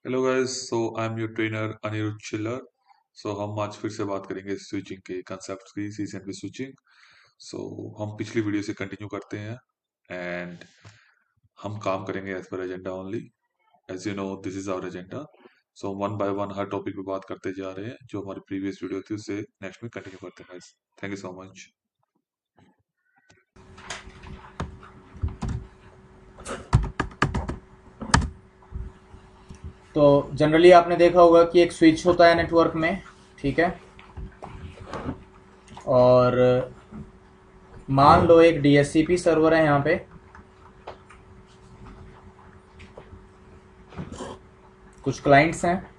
Hello guys, so I am your trainer Anirudh Chillar. So हम आज फिर से बात करेंगे स्विचिंग के कंसेप्ट की, सीजन की स्विचिंग। सो हम पिछली वीडियो से कंटिन्यू करते हैं एंड हम काम करेंगे एज पर agenda only. As you know this is our agenda. So one by one हर टॉपिक पे बात करते जा रहे हैं। जो हमारी प्रीवियस वीडियो थी उससे नेक्स्ट में कंटिन्यू करते हैं guys. Thank you so much. तो जनरली आपने देखा होगा कि एक स्विच होता है नेटवर्क में, ठीक है। और मान लो एक डीएचसीपी सर्वर है यहाँ पे, कुछ क्लाइंट्स हैं।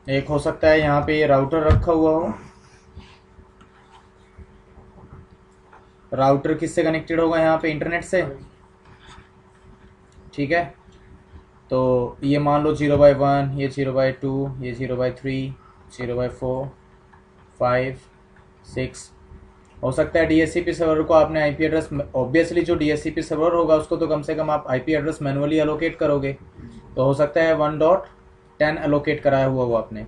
एक हो सकता है यहाँ पे ये राउटर रखा हुआ हो। राउटर किससे कनेक्टेड होगा यहाँ पे? इंटरनेट से, ठीक है। तो ये मान लो 0/1, ये 0/2, ये 0/3, 0/4, 5, 6। हो सकता है डीएचसीपी सर्वर को आपने आईपी एड्रेस, ऑब्वियसली जो डीएचसीपी सर्वर होगा उसको तो कम से कम आप आईपी एड्रेस मैनुअली एलोकेट करोगे। तो हो सकता है 1.10 एलोकेट कराया हुआ वो आपने।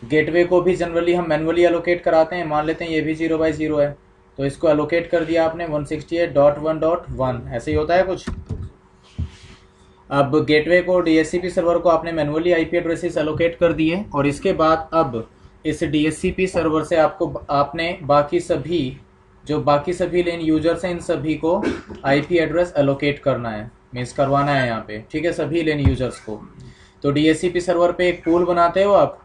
गेटवे को भी जनरली हम मैनुअली एलोकेट कराते हैं। मान लेते हैं ये भी 0/0 है, तो इसको एलोकेट कर दिया आपने 168.1.1, ऐसे ही होता है कुछ। अब गेटवे को, डीएचसीपी सर्वर को आपने मैनुअली आईपी एड्रेसेस एलोकेट कर दिए, और इसके बाद अब इस डीएचसीपी सर्वर से आपने बाकी सभी लेन यूजर्स हैं, इन सभी को आईपी एड्रेस एलोकेट करना है, मीन्स करवाना है यहाँ पे, ठीक है, सभी लेन यूजर्स को। तो डीएचसीपी सर्वर पे एक पूल बनाते हो आप,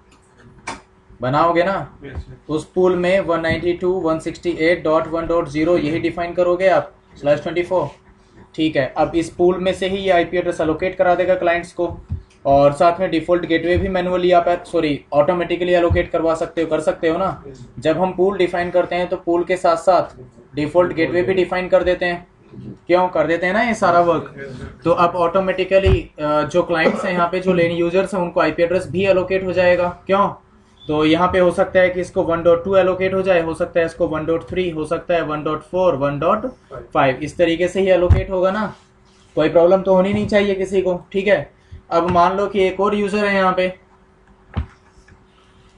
बनाओगे ना? उस पूल में 192.168.1.0 यही डिफाइन करोगे आप, /24, ठीक है। अब इस पूल में से ही ये आईपी एड्रेस एलोकेट करा देगा क्लाइंट्स को, और साथ में डिफॉल्ट गेटवे भी मैनुअली आप ऑटोमेटिकली एलोकेट करवा सकते हो, कर सकते हो ना। जब हम पूल डिफाइन करते हैं तो पूल के साथ साथ डिफॉल्ट गेटवे भी डिफाइन कर देते हैं, क्यों कर देते हैं ना ये सारा वर्क। तो अब ऑटोमेटिकली जो क्लाइंट्स हैं यहाँ पे, जो लेन यूजर्स हैं, उनको आईपी एड्रेस भी एलोकेट हो जाएगा, क्यों? तो यहाँ पे हो सकता है कि इसको 1.2 एलोकेट हो जाए, हो सकता है इसको 1.3, हो सकता है 1.4, 1.5, इस तरीके से ही एलोकेट होगा ना। कोई प्रॉब्लम तो होनी नहीं चाहिए किसी को, ठीक है। अब मान लो कि एक और यूजर है यहाँ पे,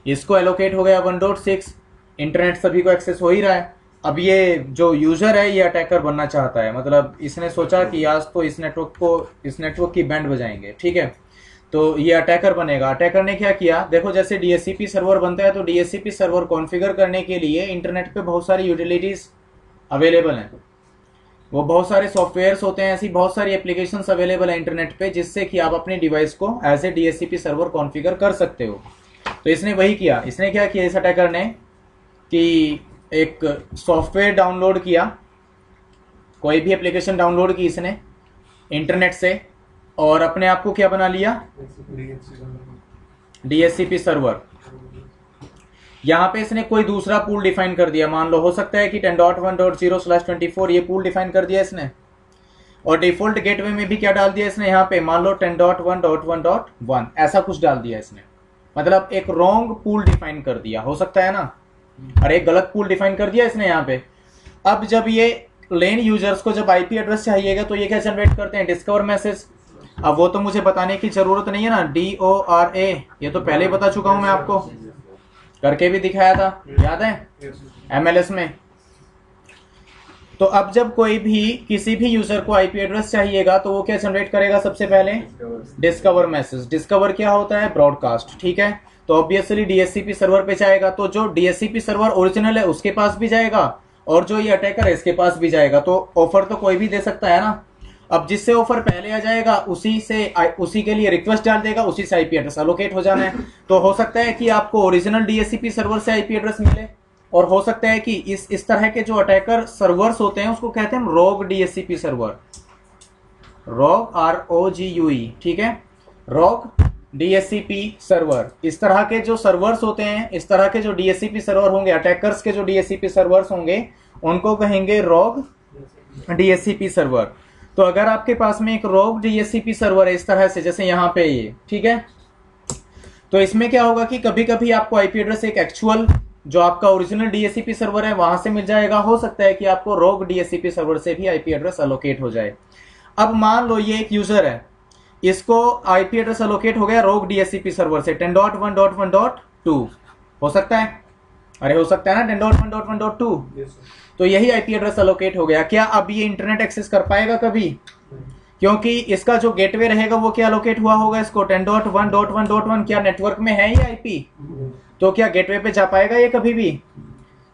इसको एलोकेट हो गया 1.6, इंटरनेट सभी को एक्सेस हो ही रहा है। अब ये जो यूजर है ये अटैकर बनना चाहता है, मतलब इसने सोचा कि आज तो इस नेटवर्क की बैंड बजाएंगे, ठीक है। तो ये अटैकर बनेगा। अटैकर ने क्या किया, देखो जैसे डीएचसीपी सर्वर बनता है, तो डीएचसीपी सर्वर कॉन्फ़िगर करने के लिए इंटरनेट पे बहुत सारी यूटिलिटीज अवेलेबल हैं। वो बहुत सारे सॉफ्टवेयर्स होते हैं, ऐसी बहुत सारी एप्लीकेशंस अवेलेबल है इंटरनेट पे, जिससे कि आप अपने डिवाइस को as a DHCP server configure कर सकते हो। तो इसने वही किया। इसने क्या किया इस अटैकर ने, कि एक सॉफ्टवेयर डाउनलोड किया, कोई भी एप्लीकेशन डाउनलोड की इसने इंटरनेट से, और अपने आप को क्या बना लिया, डीएचसीपी सर्वर। यहाँ पे इसने कोई दूसरा पूल डिफाइन कर दिया, मान लो हो सकता है कि 10.1.0/24 ये पूल डिफाइन कर दिया इसने, और डिफॉल्ट गेटवे में भी क्या डाल दिया इसने यहाँ पे, मान लो 10.1.1.1 ऐसा कुछ डाल दिया इसने। मतलब एक रॉन्ग पूल डिफाइन कर दिया, हो सकता है ना, और एक गलत पूल डिफाइन कर दिया इसने यहाँ पे। अब जब ये लेन यूजर्स को जब आईपी एड्रेस चाहिएगा तो ये क्या जनरेट करते हैं, डिस्कवर मैसेज। अब वो तो मुझे बताने की जरूरत नहीं है ना, DORA, ये तो पहले ही बता चुका हूं मैं आपको, करके भी दिखाया था, याद है, MLS में। तो अब जब कोई भी किसी भी यूजर को आईपी एड्रेस चाहिएगा तो वो क्या जनरेट करेगा, सबसे पहले डिस्कवर मैसेज। डिस्कवर क्या होता है, ब्रॉडकास्ट, ठीक है। तो ऑब्वियसली डीएचसीपी सर्वर पे जाएगा, तो जो डीएचसीपी सर्वर ओरिजिनल है उसके पास भी जाएगा, और जो ये अटैकर है इसके पास भी जाएगा। तो ऑफर तो कोई भी दे सकता है ना। अब जिससे ऑफर पहले आ जाएगा उसी के लिए रिक्वेस्ट डाल देगा, उसी से आईपी एड्रेस एलोकेट हो जाना है। तो हो सकता है कि आपको ओरिजिनल डीएचसीपी सर्वर से आईपी एड्रेस मिले, और हो सकता है कि इस तरह के जो अटैकर सर्वर्स होते हैं उसको कहते हैं रोग डीएचसीपी सर्वर, रोग ROGUE, ठीक है, रोग डीएचसीपी सर्वर। इस तरह के जो सर्वर्स होते हैं, इस तरह के जो डीएचसीपी सर्वर होंगे, अटैकर्स के जो डीएचसीपी सर्वर्स होंगे, उनको कहेंगे रोग डीएचसीपी सर्वर। तो अगर आपके पास में एक रोग डीएचसीपी सर्वर है इस तरह से, जैसे यहाँ पे ये, ठीक है, तो इसमें क्या होगा कि कभी कभी आपको आईपी एड्रेस एक एक्चुअल जो आपका ओरिजिनल डीएचसीपी सर्वर है वहां से मिल जाएगा, हो सकता है कि आपको रोग डीएचसीपी सर्वर से भी आईपी एड्रेस अलोकेट हो जाए। अब मान लो ये एक यूजर है, इसको आईपी एड्रेस अलोकेट हो गया रोग डीएचसीपी सर्वर से 10.1.1.2, हो सकता है, अरे हो सकता है ना 10.1.1.2, तो यही आईपी एड्रेस अलोकेट हो गया। क्या अब ये इंटरनेट एक्सेस कर पाएगा कभी? क्योंकि इसका जो गेटवे रहेगा वो क्या अलोकेट हुआ होगा इसको 10.1.1.1, क्या नेटवर्क में है ये आईपी? तो क्या गेटवे पे जा पाएगा ये कभी भी?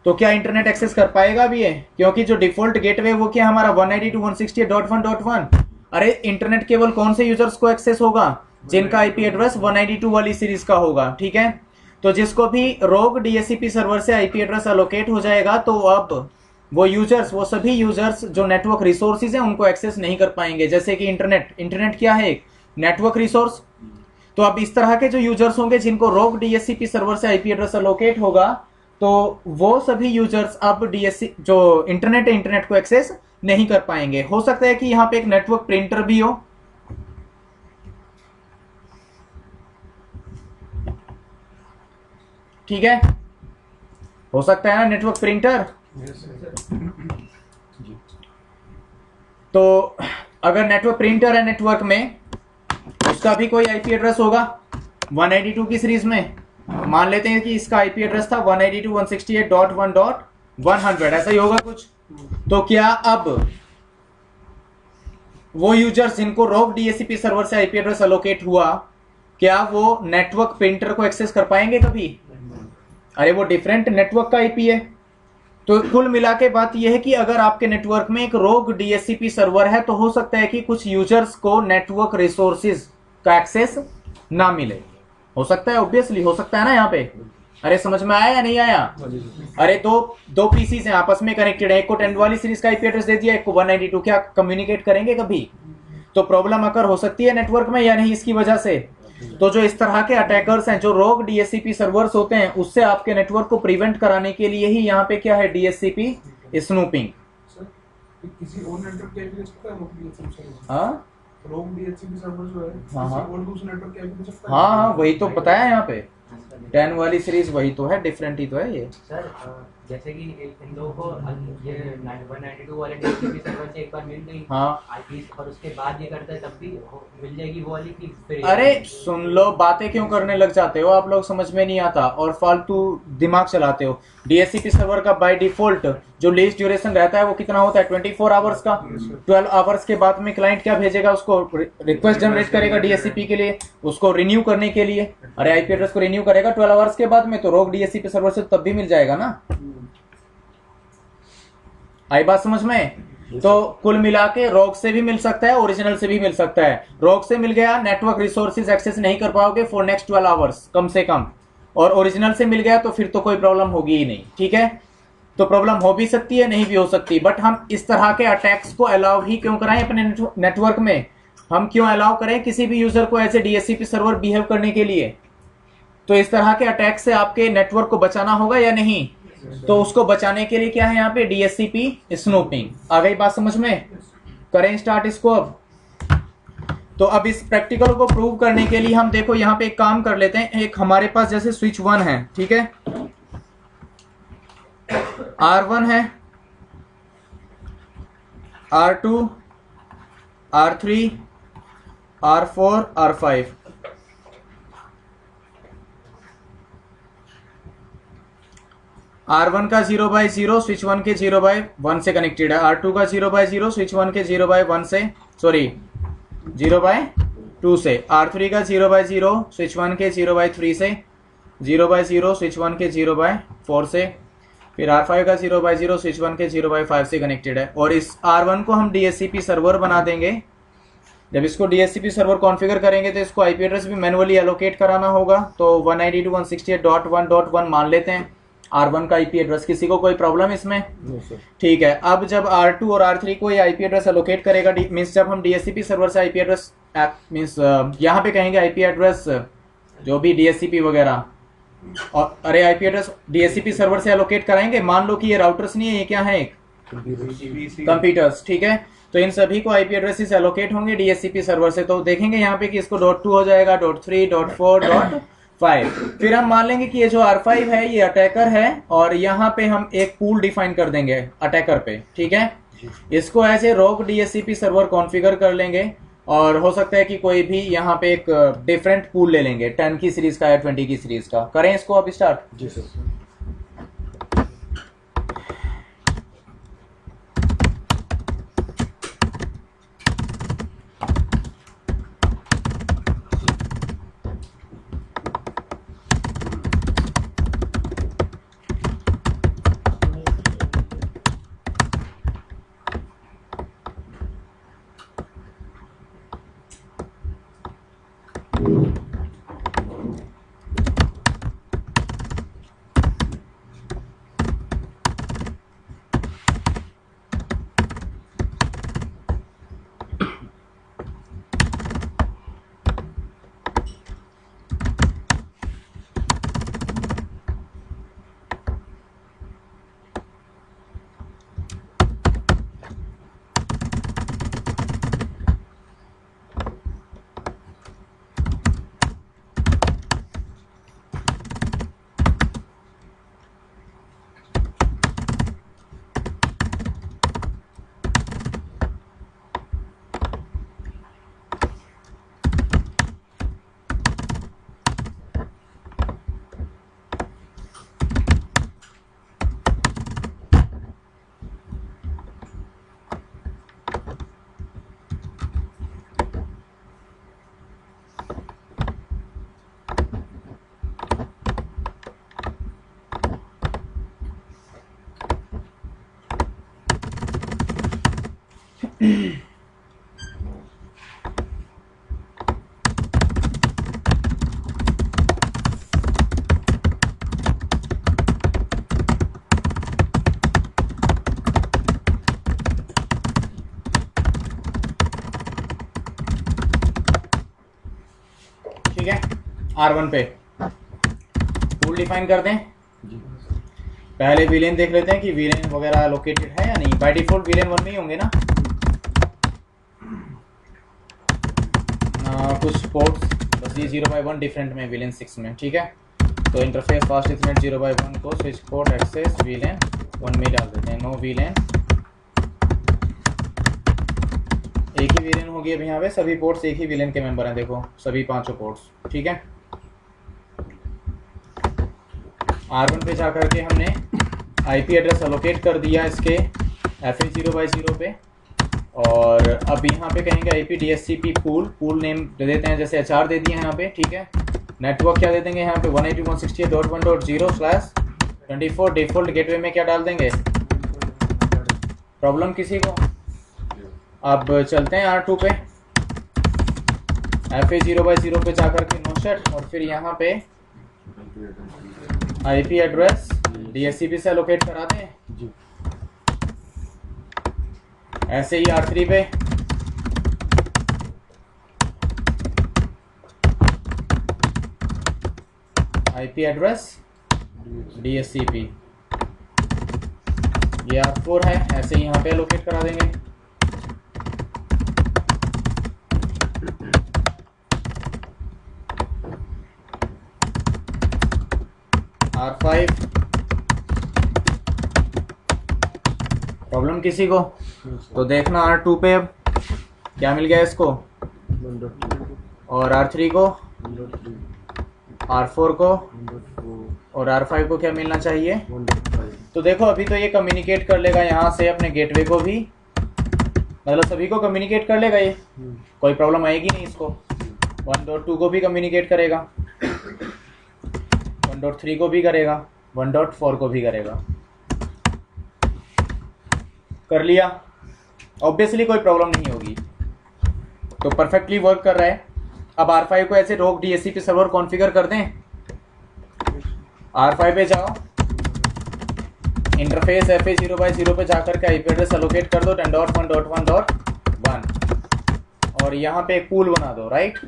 तो क्या इंटरनेट एक्सेस कर पाएगा भी ये? क्योंकि जो डिफॉल्ट गेटवे वो क्या हमारा 192.168.1.1। अरे इंटरनेट केवल कौन से यूजर्स को एक्सेस होगा? जिनका आईपी एड्रेस 192 वाली सीरीज का होगा, ठीक है। तो जिसको भी रोग डीएचसीपी सर्वर से आईपी एड्रेस अलोकेट हो जाएगा, तो अब वो सभी यूजर्स जो नेटवर्क रिसोर्सेज हैं उनको एक्सेस नहीं कर पाएंगे। जैसे कि इंटरनेट क्या है? एक नेटवर्क रिसोर्स। तो अब इस तरह के जो यूजर्स होंगे जिनको रोग डीएचसीपी सर्वर से आईपी एड्रेस अलोकेट होगा, तो वो सभी यूजर्स अब डीएचसी जो इंटरनेट को एक्सेस नहीं कर पाएंगे। हो सकता है कि यहाँ पे एक नेटवर्क प्रिंटर भी हो, ठीक है, हो सकता है ना नेटवर्क प्रिंटर। तो अगर नेटवर्क प्रिंटर है नेटवर्क में, उसका भी कोई आईपी एड्रेस होगा 192 की सीरीज में। मान लेते हैं कि इसका आईपी एड्रेस था 192.168.1.100, ऐसा ही होगा कुछ। तो क्या अब वो यूजर्स जिनको रोग डीएचसीपी सर्वर से आईपी एड्रेस अलोकेट हुआ, क्या वो नेटवर्क प्रिंटर को एक्सेस कर पाएंगे कभी? अरे वो डिफरेंट नेटवर्क का आईपी है। तो कुल मिला के बात यह है कि अगर आपके नेटवर्क में एक रोग डीएचसीपी सर्वर है, तो हो सकता है कि कुछ यूजर्स को नेटवर्क रिसोर्सेज का एक्सेस ना मिले। हो सकता है, ऑब्वियसली हो सकता है ना यहाँ पे। अरे समझ में आया या नहीं आया? अरे दो पीसीज हैं आपस में कनेक्टेड है, एक को 10 वाली सीरीज का आईपी एड्रेस दे दिया, एक को 192, क्या कम्युनिकेट करेंगे कभी? तो प्रॉब्लम अकर हो सकती है नेटवर्क में या नहीं इसकी वजह से। तो जो इस तरह के अटैकर्स हैं, जो रोग डीएचसीपी सर्वर्स होते हैं, उससे आपके नेटवर्क को प्रिवेंट कराने के लिए ही यहाँ पे क्या है, डीएचसीपी स्नूपिंग। किसी और नेटवर्क के आईपी दे सकता है हाँ रोग डीएचसीपी सर्वर जो है, हाँ किसी और दूसरे नेटवर्क के आईपी दे सकता है। हाँ, वही तो बताया यहाँ पे 10 वाली सीरीज वही तो है, डिफरेंट ही तो है ये सर। जैसे कि इन लोगों को ये 192 वाले डीएचसीपी सर्वर से एक बार मिल गई हाँ, आईपी, और उसके बाद ये करता है तब भी मिल जाएगी वो वाली की फिर? अरे सुन लो, बातें क्यों करने लग जाते हो आप लोग, समझ में नहीं आता और फालतू दिमाग चलाते हो। डीएचसीपी सर्वर का बाय डिफॉल्ट जो लीस्ट ड्यूरेशन रहता है वो कितना होता है? 24 आवर्स का। 12 आवर्स के बाद में क्लाइंट क्या भेजेगा? उसको रिक्वेस्ट जनरेट करेगा डीएचसीपी के लिए, उसको रिन्यू करने के लिए। अरे आईपी एड्रेस को रिन्यू करेगा 12 आवर्स के बाद में, तो रोग डीएचसीपी सर्वर से तब भी मिल जाएगा ना। आई बात समझ में? तो कुल मिला के रोग से भी मिल सकता है, ओरिजिनल से भी मिल सकता है। रोग से मिल गया, नेटवर्क रिसोर्सेज एक्सेस नहीं कर पाओगे फॉर नेक्स्ट 12 आवर्स कम से कम, और ओरिजिनल से मिल गया तो फिर तो कोई प्रॉब्लम होगी ही नहीं, ठीक है। तो प्रॉब्लम हो भी सकती है, नहीं भी हो सकती, बट हम इस तरह के अटैक्स को अलाउ ही क्यों कराएं अपने नेटवर्क में? हम क्यों अलाउ करें किसी भी यूजर को ऐसे डीएचसीपी सर्वर बिहेव करने के लिए? तो इस तरह के अटैक से आपके नेटवर्क को बचाना होगा या नहीं? तो उसको बचाने के लिए क्या है यहाँ पे, डीएचसीपी स्नूपिंग। आ गई बात समझ में? करें स्टार्ट इसको अब। तो अब इस प्रैक्टिकल को प्रूव करने के लिए हम देखो यहाँ पे एक काम कर लेते हैं। एक हमारे पास जैसे स्विच 1 है, ठीक है, R1 है, R2, R3, R4, R5। R1 का 0/0 स्विच 1 के 0/1 से कनेक्टेड है। R2 का 0/0 स्विच 1 के 0/1 से, सॉरी 0/2 से। R3 का 0/0 स्विच 1 के 0/3 से, 0/0 स्विच 1 के 0/4 से। फिर R5 का 0/0 स्विच 1 के 0/5 से कनेक्टेड है। और इस R1 को हम डीएचसीपी सर्वर बना देंगे। जब इसको डीएचसीपी सर्वर कॉन्फ़िगर करेंगे तो इसको आईपी एड्रेस भी मैनुअली एलोकेट कराना होगा। तो 192.168.1.1 मान लेते हैं R1 का आईपी एड्रेस। किसी को कोई प्रॉब्लम इसमें? ठीक है। अब जब R2 और R3 को ये आईपी एड्रेस एलोकेट करेगा, मींस जब हम डीएचसीपी सर्वर से आईपी एड्रेस मींस यहाँ पे कहेंगे आईपी एड्रेस जो भी डीएचसीपी वगैरह, और अरे आईपी एड्रेस डीएचसीपी सर्वर से एलोकेट कराएंगे। मान लो कि ये राउटर्स नहीं है, ये क्या है, एक कंप्यूटर्स, ठीक है। तो इन सभी को आईपी एड्रेसेस एलोकेट होंगे डीएचसीपी सर्वर से। तो देखेंगे यहाँ पे कि इसको .2 हो जाएगा, .3, .4, 5। फिर हम मान लेंगे कि ये जो R5 है ये अटैकर है और यहाँ पे हम एक पूल डिफाइन कर देंगे अटैकर पे, ठीक है। इसको एज ए रोग DHCP सर्वर कॉन्फ़िगर कर लेंगे और हो सकता है कि कोई भी यहाँ पे एक डिफरेंट पूल ले लेंगे, 10 की सीरीज का या 20 की सीरीज का। करें इसको अब स्टार्ट। जी सर। ठीक है, R1 पे पूल डिफाइन कर दें। पहले विलेन देख लेते हैं कि विलेन वगैरह लोकेटेड है या नहीं। बाय डिफॉल्ट विलेन 1 में ही होंगे ना। कुछ पोर्ट्स बस ये 0/1 डिफरेंट में, विलेन 6 में, ठीक है। तो इंटरफेस फास्ट इथरनेट 0/1 को स्विच पोर्ट एक्सेस विलेन 1 में डाल देते हैं। नो विलेन, एक ही विलेन होगी अब यहाँ पे, सभी पोर्ट्स एक ही विलेन के मेंबर हैं, देखो सभी पांचों पोर्ट्स, ठीक है। R1 पे जाकर के हमने IP एड्रेस अलोकेट कर दिया इसके FA0/0 पे और अब यहाँ पे कहेंगे IP DHCP पूल नेम दे देते हैं, जैसे HR दे दिए हैं यहाँ पे, ठीक है। नेटवर्क क्या दे देंगे यहाँ पे 192.168.1.0/24। डिफॉल्ट गेटवे में क्या डाल देंगे, प्रॉब्लम किसी को। अब चलते हैं R2 पे, FA0/0 पे जाकर के नो सेट और फिर यहाँ पे IP एड्रेस DHCP से एलोकेट करा दें जी। ऐसे ही R3 पे IP एड्रेस DHCP, ये R4 है, ऐसे ही यहाँ पे एलोकेट करा देंगे। R5 प्रॉब्लम किसी को, तो देखना R2 पे अब क्या मिल गया इसको, और R3 को, R4 को और R5 को क्या मिलना चाहिए। तो देखो अभी तो ये कम्युनिकेट कर लेगा यहाँ से अपने गेटवे को भी, मतलब सभी को कम्युनिकेट कर लेगा, ये कोई प्रॉब्लम आएगी नहीं इसको। 1.2 को भी कम्युनिकेट करेगा, 1.3 को भी करेगा, 1.4 को भी करेगा। कर लिया, ऑब्वियसली कोई प्रॉब्लम नहीं होगी, तो परफेक्टली वर्क कर रहा है। अब R5 को ऐसे रोग DHCP सर्वर कॉन्फ़िगर कर दें। R5 पे जाओ, इंटरफेस FA0/0 पे जाकर के IP एड्रेस एलोकेट कर दो 10.1.1.1 और यहाँ पे एक पूल बना दो, right.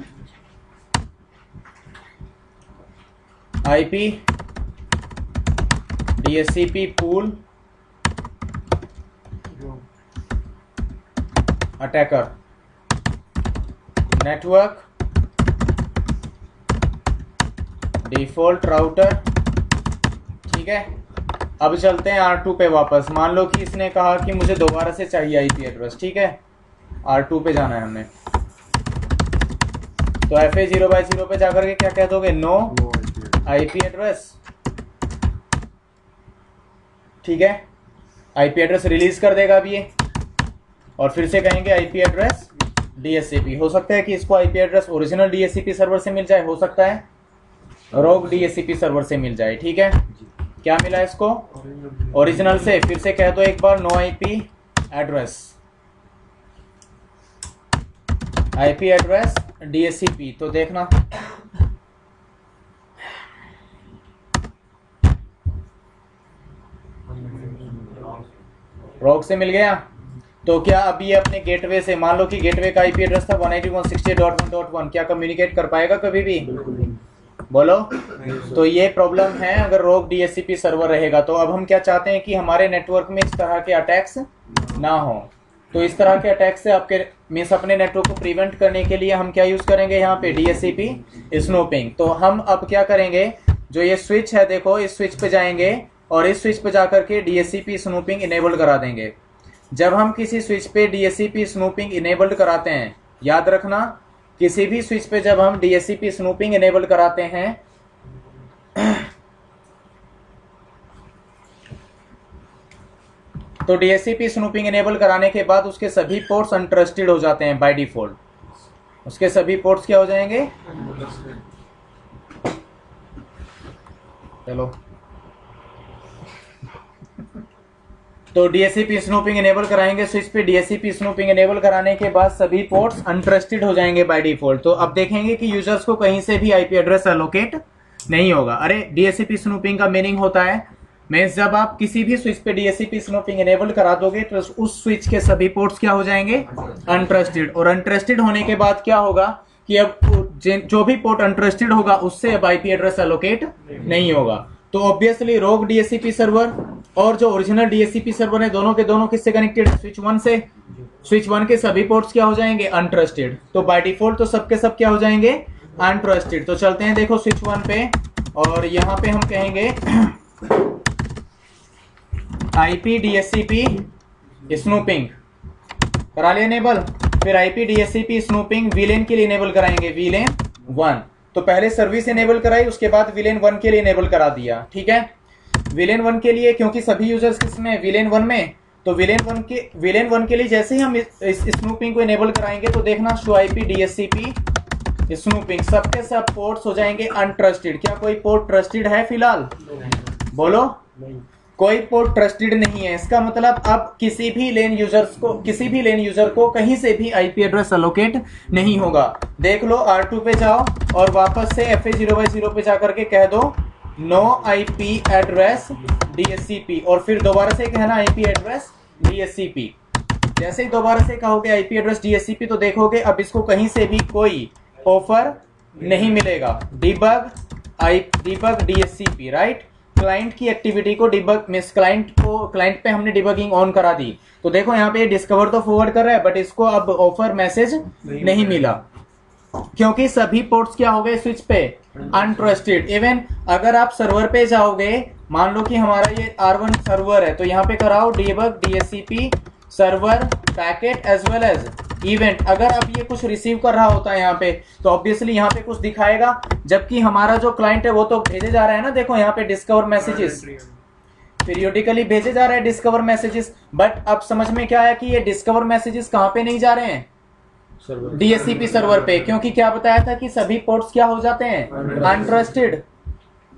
IP DHCP pool attacker network default router, ठीक है। अब चलते हैं R2 पे वापस। मान लो कि इसने कहा कि मुझे दोबारा से चाहिए आईपी एड्रेस, ठीक है। R2 पे जाना है हमने, तो FA0/0 पे जाकर के क्या कह दोगे, नो आईपी एड्रेस, ठीक है। आईपी एड्रेस रिलीज कर देगा अब ये, और फिर से कहेंगे आईपी एड्रेस DHCP। हो सकता है कि इसको IP address original DHCP server से मिल जाए, हो सकता है रोग DHCP सर्वर से मिल जाए, ठीक है। क्या मिला इसको, ओरिजिनल से। फिर से कह दो एक बार, नो आईपी एड्रेस DHCP। तो देखना रोग से मिल गया। तो क्या अब ये अपने गेटवे से, मान लो कि गेटवे का आईपी एड्रेस था 192.168.1.1, क्या कम्युनिकेट कर पाएगा कभी भी, बोलो। तो ये प्रॉब्लम है अगर रोग DHCP सर्वर रहेगा। तो अब हम क्या चाहते हैं कि हमारे नेटवर्क में इस तरह के अटैक्स ना हो। तो इस तरह के अटैक से आपके मीन्स अपने नेटवर्क को प्रिवेंट करने के लिए हम क्या यूज करेंगे यहाँ पे, DHCP स्नूपिंग। तो हम अब क्या करेंगे, जो ये स्विच है देखो, इस स्विच पे जाएंगे और इस स्विच पे जाकर के DHCP स्नूपिंग इनेबल करा देंगे। जब हम किसी स्विच पे DHCP स्नूपिंग इनेबल्ड कराते हैं, याद रखना, किसी भी स्विच पे जब हम DHCP स्नूपिंग इनेबल कराते हैं तो DHCP स्नूपिंग इनेबल कराने के बाद उसके सभी पोर्ट्स अनट्रस्टेड हो जाते हैं बाय डिफॉल्ट। उसके सभी पोर्ट्स क्या हो जाएंगे, चलो। तो DHCP स्नूपिंग इनेबल कराएंगे स्विच पे, DHCP स्नूपिंग इनेबल कराने के बाद सभी पोर्ट्स अनट्रस्टेड हो जाएंगे बाय डिफॉल्ट। तो अब देखेंगे कि यूजर्स को कहीं से भी आईपी एड्रेस एलोकेट नहीं होगा। अरे DHCP स्नूपिंग का मीनिंग होता है, मीन्स जब आप किसी भी स्विच पे DHCP स्नूपिंग इनेबल करा दोगे तो उस स्विच के सभी पोर्ट्स क्या हो जाएंगे, अनट्रस्टेड। और अनट्रस्टेड होने के बाद क्या होगा कि अब जो भी पोर्ट अनट्रस्टेड होगा उससे अब आईपी एड्रेस एलोकेट नहीं होगा। तो ऑब्वियसली रोग DHCP सर्वर और जो ओरिजिनल DHCP सर्वर है, दोनों के दोनों किससे कनेक्टेड, स्विच 1 से। स्विच 1 के सभी पोर्ट्स क्या हो जाएंगे, अनट्रस्टेड। तो बाय डिफॉल्ट तो सबके सब क्या हो जाएंगे, अनट्रस्टेड। तो चलते हैं देखो स्विच 1 पे, और यहाँ पे हम कहेंगे आईपी DHCP स्नूपिंग करा लिया इनेबल। फिर आईपी DHCP स्नूपिंग VLAN के लिए इनेबल कराएंगे, VLAN 1। तो पहले सर्विस इनेबल कराई, उसके बाद VLAN 1 के लिए इनेबल करा दिया, ठीक है। VLAN 1 के लिए, क्योंकि सभी यूजर्स किसमें, VLAN 1 में, तो VLAN 1 के लिए जैसे ही हम इस स्नूपिंग को इनेबल कराएंगे तो देखना शो आईपी DHCP स्नूपिंग, सबके सब पोर्ट्स हो जाएंगे अनट्रस्टेड। क्या कोई पोर्ट ट्रस्टेड है फिलहाल, बोलो। कोई पोर्ट ट्रस्टेड नहीं है। इसका मतलब अब किसी भी लेन यूजर को कहीं से भी आईपी एड्रेस एलोकेट नहीं होगा। देख लो, R2 पे जाओ और वापस से FA0/0 पे जाकर के कह दो नो आईपी एड्रेस DHCP, और फिर दोबारा से कहना आईपी एड्रेस DHCP। जैसे ही दोबारा से कहोगे आईपी एड्रेस DHCP तो देखोगे अब इसको कहीं से भी कोई ऑफर नहीं मिलेगा। Debug DHCP, right. क्लाइंट की एक्टिविटी को डिबग मींस क्लाइंट पे हमने डिबगिंग ऑन करा दी। तो देखो यहाँ पे डिस्कवर तो फॉरवर्ड कर रहा है, बट इसको अब ऑफर मैसेज नहीं मिला, क्योंकि सभी पोर्ट्स क्या हो गए स्विच पे, अनट्रस्टेड। इवन अगर आप सर्वर पे जाओगे, मान लो कि हमारा ये R1 सर्वर है, तो यहाँ पे कराओ debug DHCP server packet as well as event. अगर अब ये कुछ रिसीव कर रहा होता है यहाँ पे, तो ऑब्वियसली यहाँ पे कुछ दिखाएगा, जबकि हमारा जो क्लाइंट है वो तो भेजे जा रहा है ना। देखो यहाँ पे डिस्कवर मैसेजेस पीरियोडिकली भेजे जा रहे हैं, डिस्कवर मैसेजेस। बट अब समझ में क्या आया कि ये डिस्कवर मैसेजेस कहाँ पे नहीं जा रहे हैं, DHCP सर्वर पे, क्योंकि क्या बताया था कि सभी पोर्ट्स क्या हो जाते हैं, अनट्रस्टेड।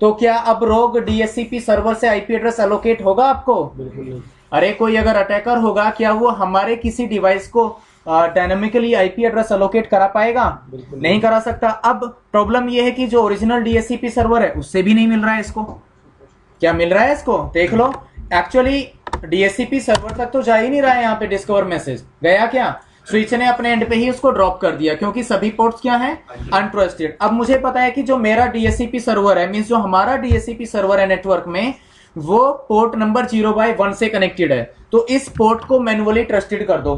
तो क्या अब रोग DHCP सर्वर से आईपी एड्रेस एलोकेट होगा आपको? अरे कोई अगर अटैकर होगा, क्या वो हमारे किसी डिवाइस को डायनामिकली आईपी एड्रेस एलोकेट करा पाएगा? नहीं करा सकता। अब प्रॉब्लम यह है कि जो ओरिजिनल DHCP सर्वर है उससे भी नहीं मिल रहा है इसको। क्या मिल रहा है इसको, देख लो। एक्चुअली DHCP सर्वर तक तो जा ही नहीं रहा है यहाँ पे डिस्कवर मैसेज। गया क्या, स्विच ने अपने एंड पे ही उसको ड्रॉप कर दिया, क्योंकि सभी पोर्ट्स क्या हैं, अनट्रस्टेड। अब मुझे पता है कि जो मेरा DHCP सर्वर है, मींस जो हमारा DHCP सर्वर है नेटवर्क में, वो पोर्ट नंबर 0/1 से कनेक्टेड है। तो इस पोर्ट को मैन्युअली ट्रस्टेड कर दो।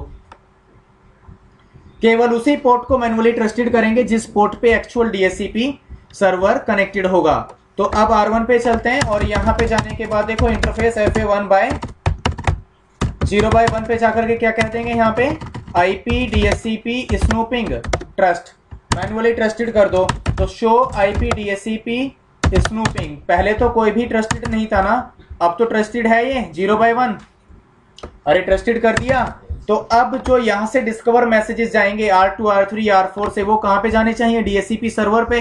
केवल उसी पोर्ट को मैन्युअली ट्रस्टेड करेंगे जिस पोर्ट पे एक्चुअल DHCP सर्वर कनेक्टेड होगा। तो अब R1 पे चलते हैं और यहां पे जाने के बाद देखो इंटरफेस FA1/0/1 पे जाकर के क्या कह देंगे यहाँ पे IP DHCP snooping trust, manually trusted कर दो। तो शो IP DHCP स्नूपिंग, पहले तो कोई भी ट्रस्टेड नहीं था ना, अब तो ट्रस्टेड है ये 0/1। अरे ट्रस्टेड कर दिया। तो अब जो यहां से डिस्कवर मैसेजेस जाएंगे R2 R3 R4 से, वो कहां पे जाने चाहिए? DHCP सर्वर पे।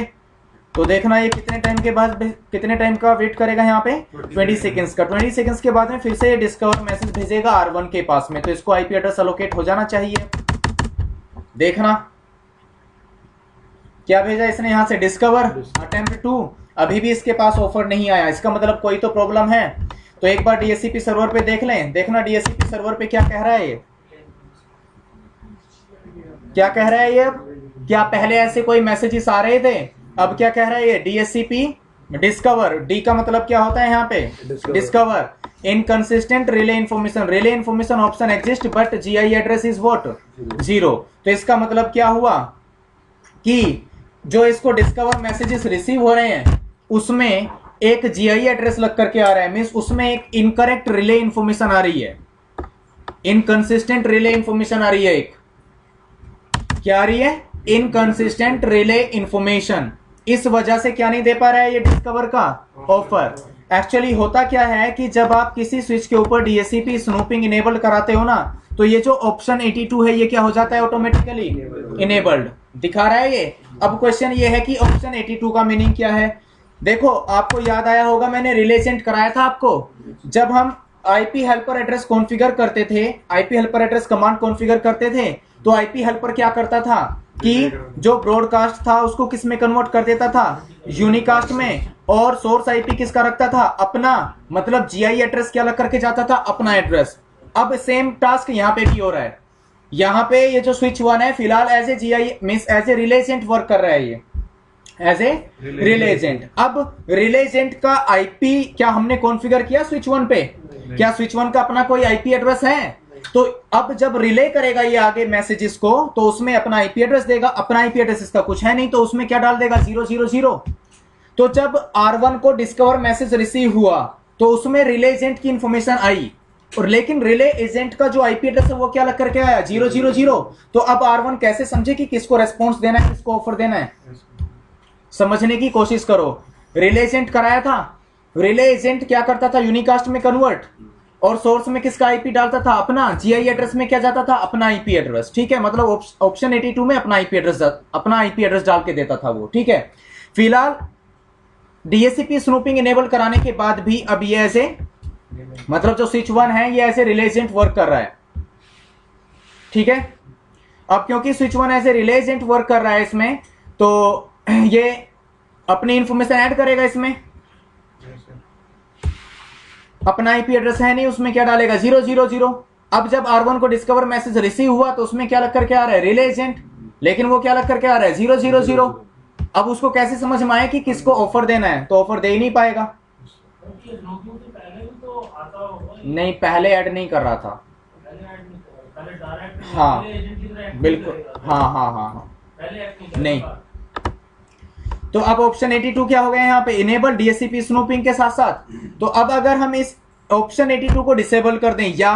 तो देखना ये कितने टाइम के बाद, कितने टाइम का वेट करेगा यहाँ पे? 20 सेकंड्स का। 20 सेकंड्स के बाद में फिर से ये डिस्कवर मैसेज भेजेगा R1 के पास में, तो इसको IP एड्रेस अलोकेट हो जाना चाहिए। देखना क्या भेजा इसने यहाँ से, डिस्कवर अटेम्प्ट 2। अभी भी इसके पास ऑफर नहीं आया, इसका मतलब कोई तो प्रॉब्लम है। तो एक बार DHCP सर्वर पे देख लें, देखना DHCP सर्वर पे क्या कह रहा है ये, क्या कह रहा है ये। क्या पहले ऐसे कोई मैसेजेस आ रहे थे? अब क्या कह रहा है ये DHCP डिस्कवर, डी का मतलब क्या होता है यहाँ पे? Discover. Inconsistent relay information, relay information option exist but GI address is what? 0। तो इसका मतलब क्या हुआ कि जो इसको डिस्कवर मैसेजेस रिसीव हो रहे हैं उसमें एक GI एड्रेस लग करके आ रहा है, मींस उसमें एक इनकरेक्ट रिले इन्फॉर्मेशन आ रही है, इनकंसिस्टेंट रिले इन्फॉर्मेशन आ रही है। एक क्या आ रही है? Inconsistent relay information. इस वजह से क्या नहीं दे पा रहा है ये डिस्कवर का ऑफर। एक्चुअली होता क्या है कि जब आप किसी स्विच के ऊपर DHCP स्नूपिंग इनेबल कराते हो ना, तो ये जो ऑप्शन 82 है ये क्या हो जाता है? ऑटोमेटिकली इनेबल्ड दिखा रहा है ये। अब क्वेश्चन ये है कि ऑप्शन 82 का मीनिंग क्या है? देखो आपको याद आया होगा, मैंने रिलेसेंट कराया था आपको। जब हम IP हेल्पर एड्रेस कॉन्फ़िगर करते थे, IP helper address command configure करते थे, तो IP हेल्पर क्या करता था कि जो ब्रॉडकास्ट था उसको किस में कन्वर्ट कर देता था? यूनिकास्ट में। और सोर्स IP किसका रखता था? अपना, मतलब GI एड्रेस क्या लग करके जाता था? अपना एड्रेस। अब सेम टास्क यहाँ पे भी हो रहा है। यहाँ पे ये जो स्विच 1 है फिलहाल as a GI means as a relay agent work कर रहा है, ये एज ए रिले एजेंट। अब रिले एजेंट का IP क्या हमने कॉन्फ़िगर किया स्विच 1 पे? क्या स्विच 1 का अपना कोई IP एड्रेस है? तो अब जब रिले करेगा ये आगे मैसेजेस को, तो उसमें अपना IP एड्रेस देगा। अपना IP एड्रेस इसका कुछ है नहीं, तो उसमें क्या डाल देगा? 000। तो जब R1 को डिस्कवर मैसेज रिसीव हुआ तो उसमें रिले एजेंट की इंफॉर्मेशन आई, और लेकिन रिले एजेंट का जो IP एड्रेस है वो क्या लग करके आया? 000। तो अब R1 कैसे समझे कि किसको रेस्पॉन्स देना है, किसको ऑफर देना है? समझने की कोशिश करो। रिले एजेंट कराया था, रिले एजेंट क्या करता था? यूनिकास्ट में कन्वर्ट, और सोर्स में किसका IP डालता था? अपना। GI एड्रेस में क्या जाता था? अपना IP एड्रेस। ठीक है, मतलब ऑप्शन 82 में अपना IP एड्रेस डाल के देता था वो। ठीक है, फिलहाल DHCP स्नूपिंग इनेबल कराने के बाद भी अब ये ऐसे, मतलब जो स्विच 1 है ये ऐसे रिले एजेंट वर्क कर रहा है। ठीक है, अब क्योंकि स्विच 1 ऐसे रिले एजेंट वर्क कर रहा है इसमें, तो ये अपनी इंफॉर्मेशन ऐड करेगा इसमें। अपना IP एड्रेस है नहीं, उसमें क्या डालेगा? 000। अब जब R1 को डिस्कवर मैसेज रिसीव हुआ तो उसमें क्या लग करके आ रहा है? रिले एजेंट, लेकिन वो क्या लग करके आ रहा है? 000। अब उसको कैसे समझ में आए कि किसको ऑफर देना है? तो ऑफर दे ही नहीं पाएगा। नहीं, पहले ऐड नहीं कर रहा था। हाँ बिल्कुल, हाँ नहीं। तो अब ऑप्शन 82 क्या हो गया यहाँ पे? इनेबल DHCP स्नूपिंग के साथ साथ। तो अब अगर हम इस ऑप्शन 82 को डिसेबल कर दें या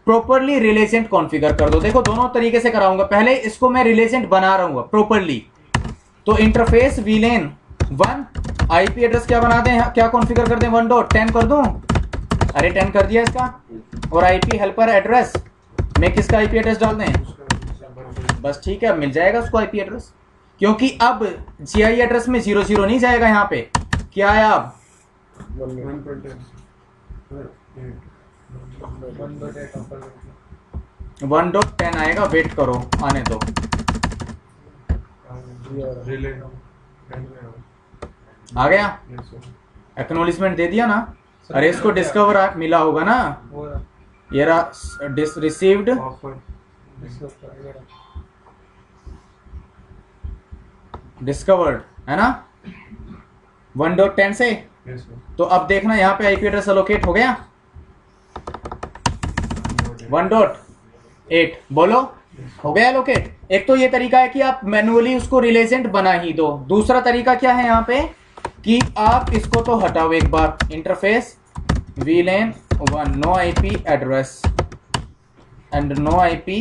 प्रॉपरली रिलेजेंट कॉन्फ़िगर कर दो, देखो दोनों तरीके से कराऊंगा। पहले इसको मैं रिलेजेंट बना रहा हूँ प्रॉपरली, तो इंटरफेस VLAN 1, IP एड्रेस क्या बना दें, क्या कॉन्फ़िगर कर दें? 1.10 कर दूं? अरे 10 कर दिया इसका। और IP हेल्पर एड्रेस में किसका IP एड्रेस डाल दें? बस ठीक है, मिल जाएगा उसको IP एड्रेस, क्योंकि अब GI एड्रेस में 00 नहीं जाएगा। यहाँ पे क्या आया? अब 1.10 आएगा, वेट करो, आने दो। आ गया, एक्नॉलेजमेंट दे दिया ना। अरे इसको डिस्कवर मिला होगा ना, ये रिसीव्ड डिस्कवर्ड है ना 1.10 से। तो अब देखना यहाँ पे IP एड्रेस अलोकेट हो गया 1.8। बोलो हो गया लोकेट। एक तो ये तरीका है कि आप मैनुअली उसको रिलेजेंट बना ही दो। दूसरा तरीका क्या है यहाँ पे कि आप इसको तो हटाओ एक बार, interface VLAN 1 no IP address and no IP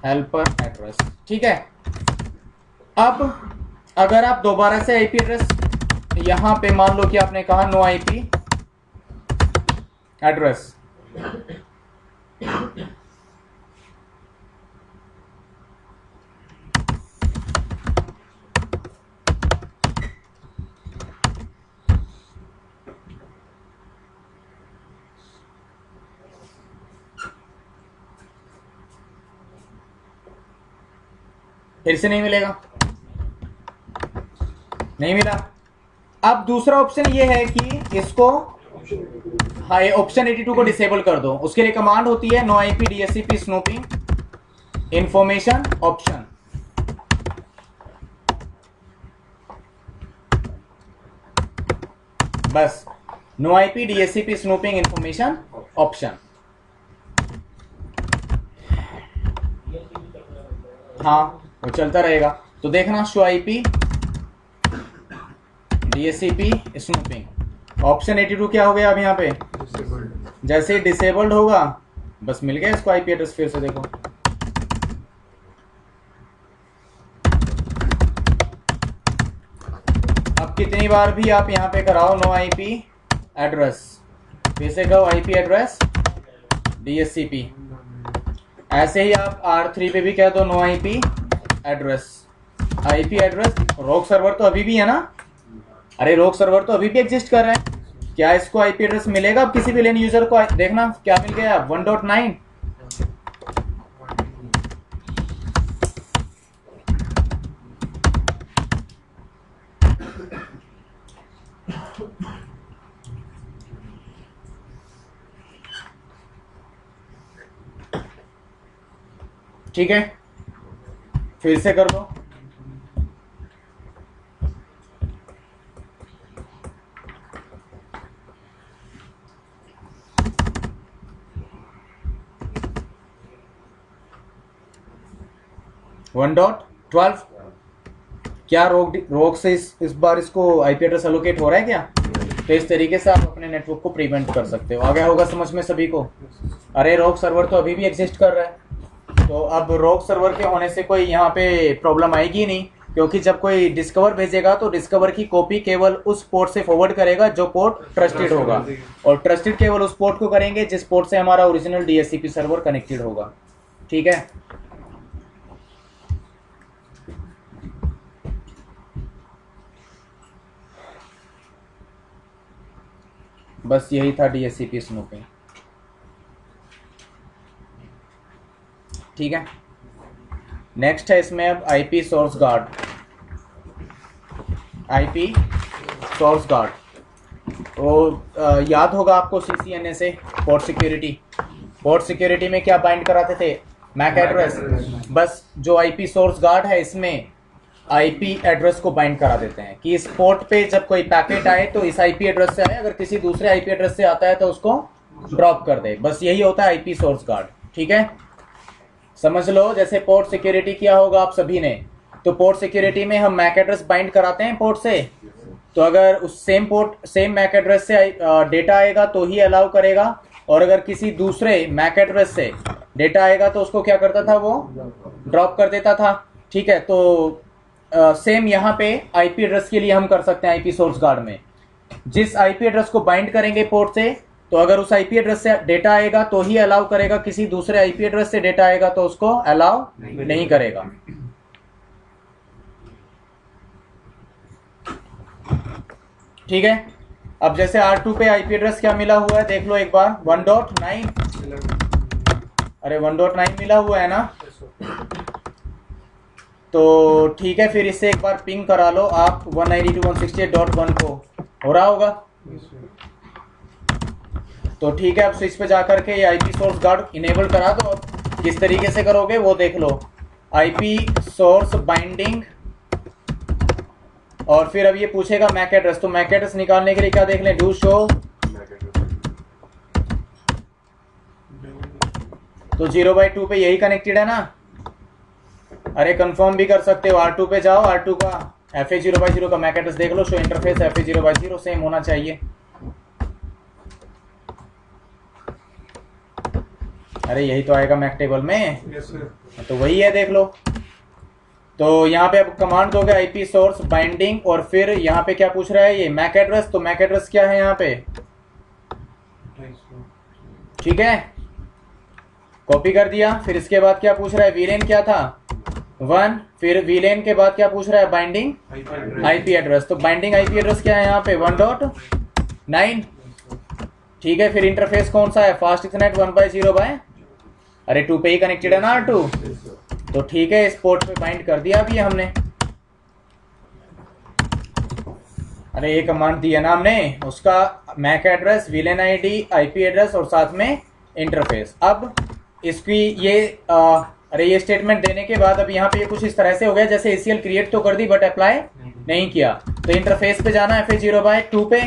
helper address, ठीक है। अब अगर आप दोबारा से IP एड्रेस यहां पे मान लो कि आपने कहा नो IP एड्रेस, फिर से नहीं मिलेगा, नहीं मिला। अब दूसरा ऑप्शन ये है कि इसको हाँ ये ऑप्शन 82 को डिसेबल कर दो। उसके लिए कमांड होती है no IP DHCP snooping information option. बस no IP DHCP snooping information option. हाँ वो चलता रहेगा। तो देखना show IP DHCP snooping option 82 क्या हो गया अब यहाँ पे, जैसे ही डिसेबल्ड होगा बस मिल गया इसको IP एड्रेस। फिर से देखो अब कितनी बार भी आप यहाँ पे कराओ नो IP एड्रेस, फिर से कहो IP एड्रेस DHCP। ऐसे ही आप R3 पे भी कह दो no IP address. IP address rogue server तो अभी भी है ना, अरे रोग सर्वर तो अभी भी एग्जिस्ट कर रहे हैं। क्या इसको IP एड्रेस मिलेगा अब किसी भी लेन यूजर को? देखना क्या मिल गया 1.9। ठीक है फिर से कर दो। वन डॉट 12 क्या रोग से इस बार इसको IP एड्रेस एलोकेट हो रहा है क्या? तो इस तरीके से आप अपने नेटवर्क को प्रिवेंट कर सकते हो। आ गया होगा समझ में सभी को? अरे रोग सर्वर तो अभी भी एग्जिस्ट कर रहा है, तो अब रोग सर्वर के होने से कोई यहाँ पे प्रॉब्लम आएगी नहीं, क्योंकि जब कोई डिस्कवर भेजेगा तो डिस्कवर की कॉपी केवल उस पोर्ट से फॉरवर्ड करेगा जो पोर्ट ट्रस्टेड होगा, और ट्रस्टेड केवल उस पोर्ट को करेंगे जिस पोर्ट से हमारा ओरिजिनल DHCP सर्वर कनेक्टेड होगा। ठीक है बस यही था DHCP स्नूपिंग। ठीक है नेक्स्ट है इसमें अब IP source guard. IP source guard तो याद होगा आपको CCNA से पोर्ट सिक्योरिटी। पोर्ट सिक्योरिटी में क्या बाइंड कराते थे? MAC address. बस जो IP सोर्स गार्ड है इसमें IP एड्रेस को बाइंड करा देते हैं कि इस पोर्ट पे जब कोई पैकेट आए तो इस IP एड्रेस से आए, अगर किसी दूसरे IP एड्रेस से आता है तो उसको ड्रॉप कर दे। बस यही होता है IP सोर्स गार्ड। ठीक है समझ लो जैसे पोर्ट सिक्योरिटी किया होगा आप सभी ने, तो पोर्ट सिक्योरिटी में हम मैक एड्रेस बाइंड कराते हैं पोर्ट से, तो अगर उस सेम मैक एड्रेस से डेटा आएगा तो ही अलाउ करेगा, और अगर किसी दूसरे मैक एड्रेस से डेटा आएगा तो उसको क्या करता था, वो ड्रॉप कर देता था। ठीक है तो सेम यहाँ पे IP एड्रेस के लिए हम कर सकते हैं IP सोर्स गार्ड में। जिस IP एड्रेस को बाइंड करेंगे पोर्ट से, तो अगर उस IP एड्रेस से डेटा आएगा तो ही अलाउ करेगा, किसी दूसरे IP एड्रेस से डेटा आएगा तो उसको अलाउ नहीं करेगा। ठीक है अब जैसे R2 पे IP एड्रेस क्या मिला हुआ है देख लो एक बार 1.9। अरे 1.9 मिला हुआ है ना, तो ठीक है फिर इससे एक बार पिंग करा लो आप 192.168.1 को, हो रहा होगा। तो ठीक है अब स्विच पे जाकर के ये IP सोर्स गार्ड इनेबल करा दो। किस तरीके से करोगे वो देख लो, IP सोर्स बाइंडिंग, और फिर अब ये पूछेगा मैक एड्रेस, तो मैक एड्रेस निकालने के लिए क्या देख लें, डू शो तो 0/2 पे यही कनेक्टेड है ना। अरे कंफर्म भी कर सकते हो, R2 पे जाओ, R2 का FA0/0 का मैक एड्रेस देख लो, शो इंटरफेस FA0/0 सेम होना चाहिए। अरे यही तो आएगा मैक टेबल में, यस सर। तो वही है, देख लो। तो यहाँ पे अब कमांड दोगे आईपी सोर्स बाइंडिंग, और फिर यहाँ पे क्या पूछ रहा है ये मैक एड्रेस, तो मैक एड्रेस क्या है यहाँ पे, ठीक है, कॉपी कर दिया। फिर इसके बाद क्या पूछ रहा है, वीलेन क्या था 1, फिर वीलेन के बाद क्या पूछ रहा है, बाइंडिंग आईपी एड्रेस, तो बाइंडिंग आईपी एड्रेस क्या है यहाँ पे 1.9, ठीक है। फिर इंटरफेस कौन सा है, फास्ट इथरनेट 1/0 अरे 2 पे ही कनेक्टेड है ना R2, तो ठीक है, इस पोर्ट पे बाइंड कर दिया अभी हमने। अरे ये कमांड दिया ना हमने, उसका MAC address, VLAN ID, IP address और साथ में इंटरफेस। अब इसकी ये अरे ये स्टेटमेंट देने के बाद अब यहाँ पे ये कुछ इस तरह से हो गया, जैसे ACL क्रिएट तो कर दी बट अप्लाई नहीं किया। तो इंटरफेस पे जाना FA0/2 पे,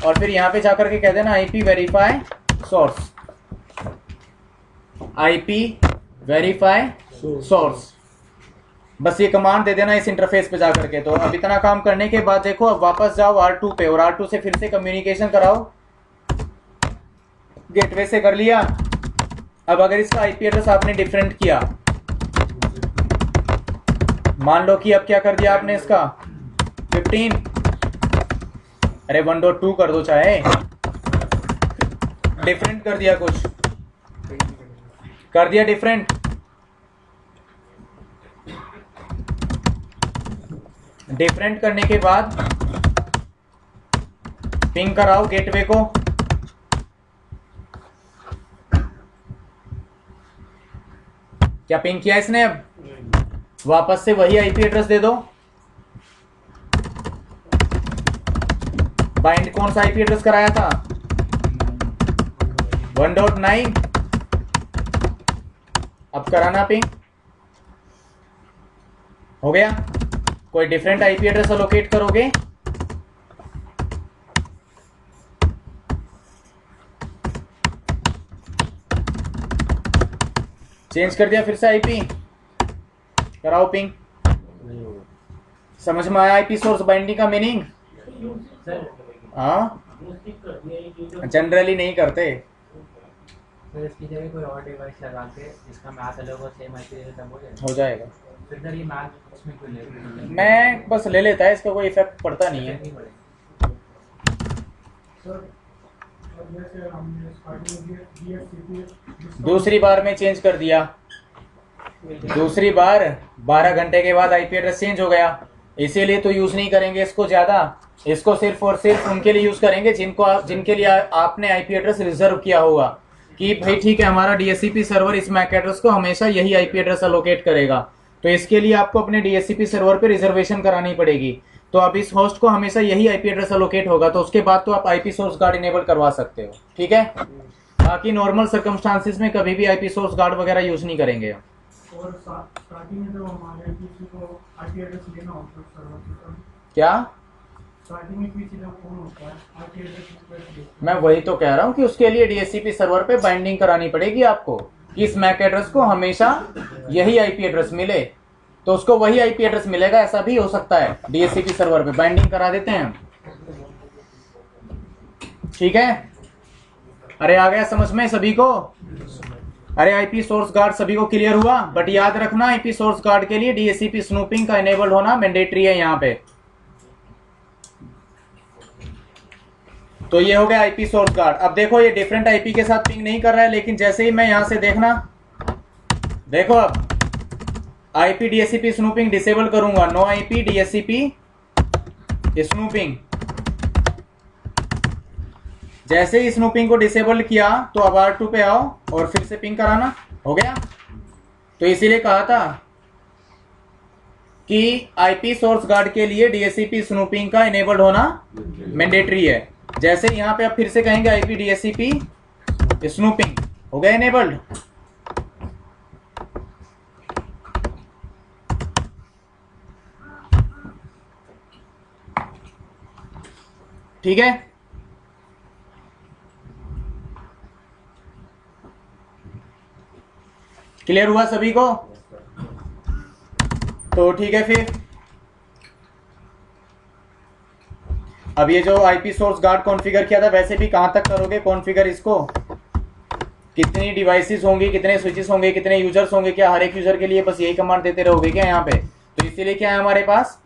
और फिर यहाँ पे जाकर के कह देना IP verify source, IP verify source, बस ये कमांड दे देना इस इंटरफेस पे जाकर के। तो अब इतना काम करने के बाद देखो, अब वापस जाओ R2 पे और R2 से फिर से कम्युनिकेशन कराओ, गेटवे से कर लिया। अब अगर इसका आईपी एड्रेस आपने डिफरेंट किया, मान लो कि अब क्या कर दिया आपने इसका 15, अरे 1.2 कर दो, चाहे डिफरेंट कर दिया, कुछ कर दिया डिफरेंट, डिफरेंट करने के बाद पिंग कराओ गेटवे को, क्या पिंग किया इसने, अब वापस से वही आईपी एड्रेस दे दो। बाइंड कौन सा आईपी एड्रेस कराया था 1.9, अब कराना पिंग, हो गया। कोई डिफरेंट आईपी एड्रेस अलोकेट करोगे, चेंज कर दिया फिर से आईपी, कराओ पिंग। समझ में आया आईपी सोर्स बाइंडिंग का मीनिंग? हाँ, जनरली नहीं करते। सर इसकी जगह कोई और डिवाइस लगा के जिसका मैथ अलग हो, सेम आईपी तब हो जाएगा। फिर सर ये मैथ उसमें क्यों ले, मैं बस ले लेता है, इसका कोई इफेक्ट पड़ता नहीं है। सर जैसे हमने स्टार्टिंग में DHCP दूसरी बार में चेंज कर दिया, दूसरी बार 12 घंटे के बाद आईपी एड्रेस चेंज हो गया, इसीलिए तो यूज नहीं करेंगे इसको ज्यादा। इसको सिर्फ और सिर्फ उनके लिए यूज करेंगे जिनके लिए आपने आईपी एड्रेस रिजर्व किया होगा कि भाई ठीक है, हमारा डीएचसीपी सर्वर इस मैक एड्रेस को हमेशा यही आईपी एड्रेस अलोकेट करेगा, तो इसके लिए आपको अपने डीएचसीपी सर्वर पे रिजर्वेशन करानी पड़ेगी। तो अब इस होस्ट को हमेशा यही आईपी एड्रेस अलोकेट होगा, तो उसके बाद तो आप आईपी सोर्स गार्ड इनेबल करवा सकते हो, ठीक है। बाकी नॉर्मल सर्कमस्टांसिस में कभी भी आईपी सोर्स गार्ड वगैरह यूज नहीं करेंगे। और स्टार्टिंग में जब हमारे किसी को आईपी एड्रेस लेना होता है सर्वर से, क्या स्टार्टिंग में किसी जब फोन होता है आईपी एड्रेस रिक्वेस्ट देते मैं वही तो कह रहा हूँ कि उसके लिए डीएचसीपी सर्वर पे बाइंडिंग करानी पड़ेगी आपको कि इस मैक एड्रेस को हमेशा यही आईपी एड्रेस मिले, तो उसको वही आईपी एड्रेस मिलेगा, ऐसा भी हो सकता है। डीएचसीपी सर्वर पे बाइंडिंग करा देते हैं, ठीक है। अरे आ गया समझ में सभी को? अरे आईपी सोर्स गार्ड सभी को क्लियर हुआ? बट याद रखना आईपी सोर्स गार्ड के लिए डीएचसीपी स्नूपिंग का इनेबल्ड होना मैंडेटरी है यहाँ पे। तो ये हो गया आईपी सोर्स गार्ड। अब देखो ये डिफरेंट आईपी के साथ पिंग नहीं कर रहा है, लेकिन जैसे ही मैं यहां से देखना, देखो अब आईपी डीएचसीपी स्नूपिंग डिसेबल करूंगा, नो आईपी डीएचसीपी स्नूपिंग। जैसे ही स्नूपिंग को डिसेबल किया तो अब R2 पे आओ और फिर से पिंग कराना, हो गया। तो इसीलिए कहा था कि आईपी सोर्स गार्ड के लिए डीएचसीपी स्नूपिंग का इनेबल्ड होना मैंडेटरी है। जैसे यहां पे आप फिर से कहेंगे आईपी डीएचसीपी स्नूपिंग, हो गया इनेबल्ड। ठीक है, क्लियर हुआ सभी को? तो ठीक है फिर अब ये जो आईपी सोर्स गार्ड कॉन्फ़िगर किया था वैसे भी कहां तक करोगे कॉन्फ़िगर इसको? कितनी डिवाइसेस होंगी, कितने स्विचेस होंगे, कितने यूजर्स होंगे, क्या हर एक यूजर के लिए बस यही कमांड देते रहोगे क्या यहाँ पे? तो इसीलिए क्या है हमारे पास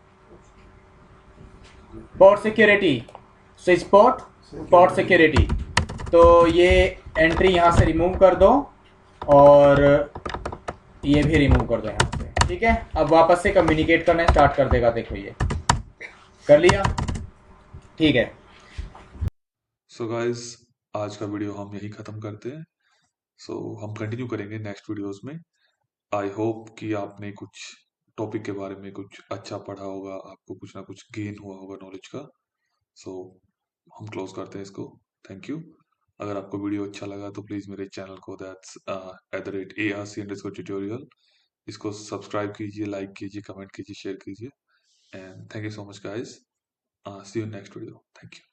port security, switch port, port security. तो ये एंट्री यहाँ से रिमूव कर दो और ये भी रिमूव कर दो यहाँ से, ठीक है। अब वापस से कम्युनिकेट करना स्टार्ट कर देगा, देखो ये कर लिया, ठीक है। सो गाइस आज का वीडियो हम यही ख़त्म करते हैं। सो हम कंटिन्यू करेंगे नेक्स्ट वीडियोस में। आई होप कि आपने कुछ टॉपिक के बारे में कुछ अच्छा पढ़ा होगा, आपको कुछ ना कुछ गेन हुआ होगा नॉलेज का। सो हम क्लोज करते हैं इसको। Thank you. अगर आपको वीडियो अच्छा लगा तो प्लीज़ मेरे चैनल को दैट्स @ARC_tutorial इसको सब्सक्राइब कीजिए, लाइक कीजिए, कमेंट कीजिए, शेयर कीजिए। And thank you so much guys. See you next video. Thank you.